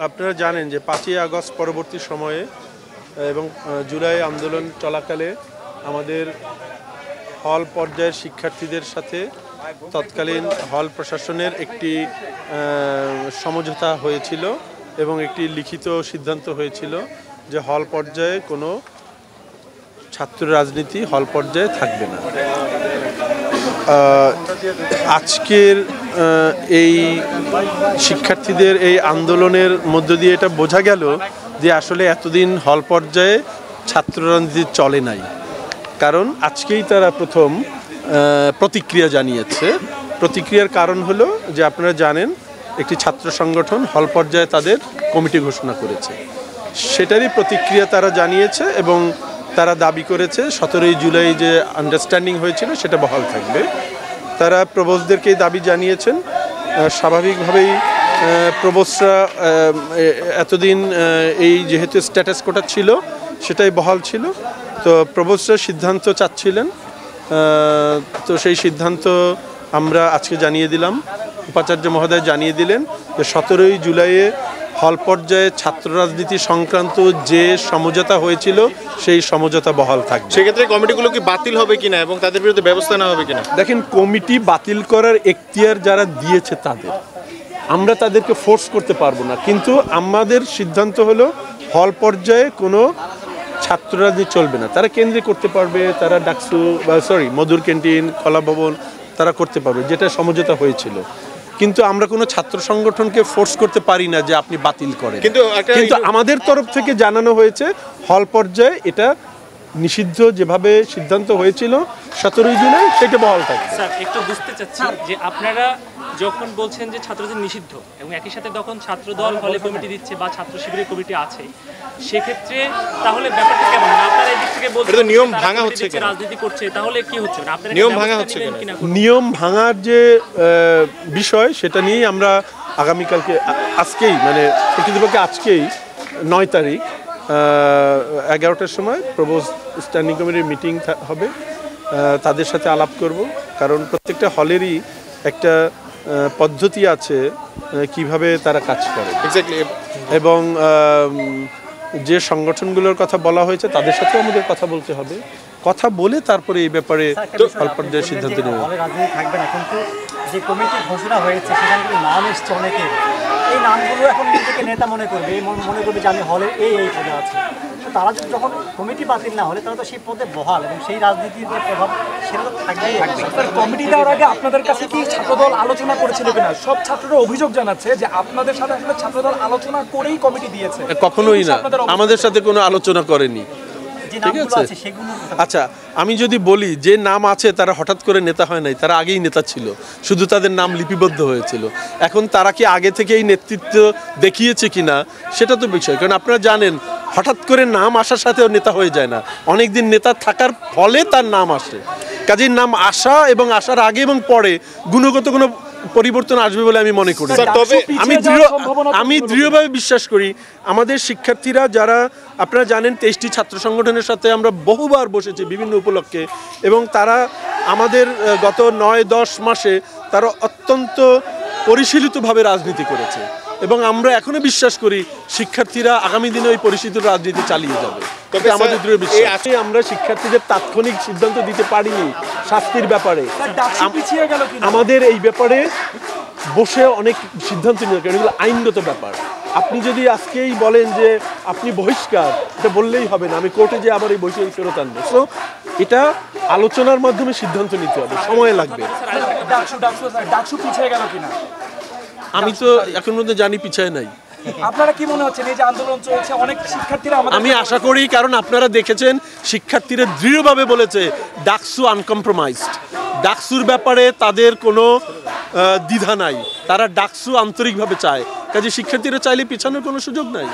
আপনারা জানেন যে 5ই আগস্ট পরবর্তী সময়ে এবং জুলাই আন্দোলন চলাকালে আমাদের হল পর্যায়ের শিক্ষার্থীদের সাথে তৎকালীন হল প্রশাসনের একটি সমঝোতা হয়েছিল এবং একটি লিখিত সিদ্ধান্ত হয়েছিল যে হল পর্যায়ে কোনো ছাত্র রাজনীতি হল পর্যায়ে থাকবে না। আজকের এই শিক্ষার্থীদের এই আন্দোলনের মধ্য দিয়ে এটা বোঝা গেল যে আসলে এতদিন হল পর্যায়ে ছাত্র রাজনীতি চলে নাই, কারণ আজকেই তারা প্রথম প্রতিক্রিয়া জানিয়েছে। প্রতিক্রিয়ার কারণ হলো যে আপনারা জানেন একটি ছাত্র সংগঠন হল পর্যায়ে তাদের কমিটি ঘোষণা করেছে, সেটারই প্রতিক্রিয়া তারা জানিয়েছে এবং তারা দাবি করেছে 17ই জুলাই যে আন্ডারস্ট্যান্ডিং হয়েছিল সেটা বহাল থাকবে। তারা প্রবোসদেরকেই দাবি জানিয়েছেন। স্বাভাবিকভাবেই প্রবোসরা এতদিন এই যেহেতু স্ট্যাটাস কোটা ছিল সেটাই বহাল ছিল, তো প্রবোসরা সিদ্ধান্ত চাচ্ছিলেন, তো সেই সিদ্ধান্ত আমরা আজকে জানিয়ে দিলাম। উপাচার্য মহোদয় জানিয়ে দিলেন যে 17ই জুলাইয়ে হল পর্যায়ে ছাত্র রাজনীতি সংক্রান্ত যে সমঝোতা হয়েছিল সেই সমঝোতা বহাল থাকবে। সেক্ষেত্রে কমিটিগুলো কি বাতিল হবে কিনা এবং তাদের বিরুদ্ধে ব্যবস্থা নেওয়া হবে কিনা? দেখেন, কমিটি বাতিল করার এখতিয়ার যারা দিয়েছে তাদের, আমরা তাদেরকে ফোর্স করতে পারবো না, কিন্তু আমাদের সিদ্ধান্ত হলো হল পর্যায়ে কোনো ছাত্র রাজনীতি চলবে না। তারা কেন্দ্রে করতে পারবে, তারা ডাকসু বা মধুর ক্যান্টিন, কলা ভবন তারা করতে পারবে, যেটা সমঝোতা হয়েছিল, কিন্তু আমরা কোনো ছাত্র সংগঠনকে ফোর্স করতে পারি না যে আপনি বাতিল করেন। কিন্তু আমাদের তরফ থেকে জানানো হয়েছে হল পর্যায়ে এটা নিষিদ্ধ, যেভাবে সিদ্ধান্ত হয়েছিল 17ই জুলাই সেটা বহাল থাকবে। স্যার, একটু বুঝতে চাচ্ছি যে আপনারা যখন বলছেন যে ছাত্রদের নিষিদ্ধ এবং একই সাথে তখন ছাত্রদল হলে কমিটি দিচ্ছে বা ছাত্র শিবিরের কমিটি আছে, সেক্ষেত্রে তাহলে ব্যাপারটা কেমন? আপনারা এই দিক থেকে বলছেন নিয়ম ভাঙা হচ্ছে, রাজনীতি করছে, তাহলে কি হচ্ছে? আপনারা নিয়ম ভাঙা হচ্ছে কিনা? নিয়ম ভাঙার যে বিষয় সেটা নিয়েই আমরা আগামীকালকে আজকেই মানে প্রকৃতপক্ষে আজকেই 9 তারিখ 11টার সময় প্রবোস স্ট্যান্ডিং কমিটির মিটিং হবে, তাদের সাথে আলাপ করব, কারণ প্রত্যেকটা হলেরই একটা পদ্ধতি আছে কিভাবে তারা কাজ করে এবং যে সংগঠনগুলোর কথা বলা হয়েছে তাদের সাথেও আমাদের কথা বলতে হবে, কথা বলে তারপরে এই ব্যাপারে হল পর্যায়ে সিদ্ধান্ত নেব। রাজনীতি থাকবে না, কিন্তু যে কমিটি ঘোষণা হয়েছে সেখানে কিন্তু নাম এসছে অনেকে, এই নামগুলো এখন নিজেকে নেতা মনে করবে, মনে করবে যে আমি হলে এই পদে আছি। তারা যখন কমিটি বাতিল না হলে তারা তো সেই পদে বহাল এবং সেই রাজনীতির যে প্রভাব সেটা তো থাকবেই। কমিটি দেওয়ার আগে আপনাদের কাছে কি ছাত্রদল আলোচনা করেছিল কিনা? সব ছাত্ররা অভিযোগ জানাচ্ছে যে আপনাদের সাথে আসলে ছাত্রদল আলোচনা করেই কমিটি দিয়েছে। কখনোই না, আমাদের সাথে কোনো আলোচনা করেনি। ঠিক আছে, আচ্ছা আমি যদি বলি যে নাম আছে তারা হঠাৎ করে নেতা হয় নাই, তারা আগেই নেতা ছিল, শুধু তাদের নাম লিপিবদ্ধ হয়েছিল। এখন তারা কি আগে থেকে এই নেতৃত্ব দেখিয়েছে কিনা সেটা তো বিষয়, কারণ আপনারা জানেন হঠাৎ করে নাম আসার সাথেও নেতা হয়ে যায় না, অনেকদিন নেতা থাকার ফলে তার নাম আসে। কাজের নাম আসা এবং আসার আগে এবং পরে গুণগত কোনো পরিবর্তন আসবে বলে আমি মনে করি। তবে আমি দৃঢ়ভাবে বিশ্বাস করি আমাদের শিক্ষার্থীরা যারা, আপনারা জানেন 23টি ছাত্র সংগঠনের সাথে আমরা বহুবার বসেছি বিভিন্ন উপলক্ষে, এবং তারা আমাদের গত 9-10 মাসে তারা অত্যন্ত পরিশীলিতভাবে রাজনীতি করেছে এবং আমরা এখনো বিশ্বাস করি শিক্ষার্থীরা আগামী দিনে ওই পরিশীলিত রাজনীতি চালিয়ে যাবে। তবে আমাদের দৃঢ় বিশ্বাস, আমরা শিক্ষার্থীদের তাৎক্ষণিক সিদ্ধান্ত দিতে পারিনি শাস্তির ব্যাপারে। আমাদের এই ব্যাপারে বসে অনেক সিদ্ধান্ত নিতে, এগুলো আইনগত ব্যাপার। আপনি যদি আজকেই বলেন যে আপনি বহিষ্কার, এটা বললেই হবে না, আমি কোর্টে যে আবার এই বহিষ্কার ফেরত আনবো। সো এটা আলোচনার মাধ্যমে সিদ্ধান্ত নিতে হবে, সময় লাগবে। আমি তো এখন পর্যন্ত জানি পিছায় নাই। আপনারা কি মনে হচ্ছে এই যে আন্দোলন চলছে, অনেক শিক্ষার্থীরা, আমি আশা করি, কারণ আপনারা দেখেছেন শিক্ষার্থীরা দৃঢ়ভাবে বলেছে ডাকসু আনকম্প্রোমাইজড, ডাকসুর ব্যাপারে তাদের কোনো দ্বিধা নাই, তারা ডাকসু আন্তরিকভাবে চায়, কাজে শিক্ষার্থীরা চাইলে পিছানোর কোনো সুযোগ নাই।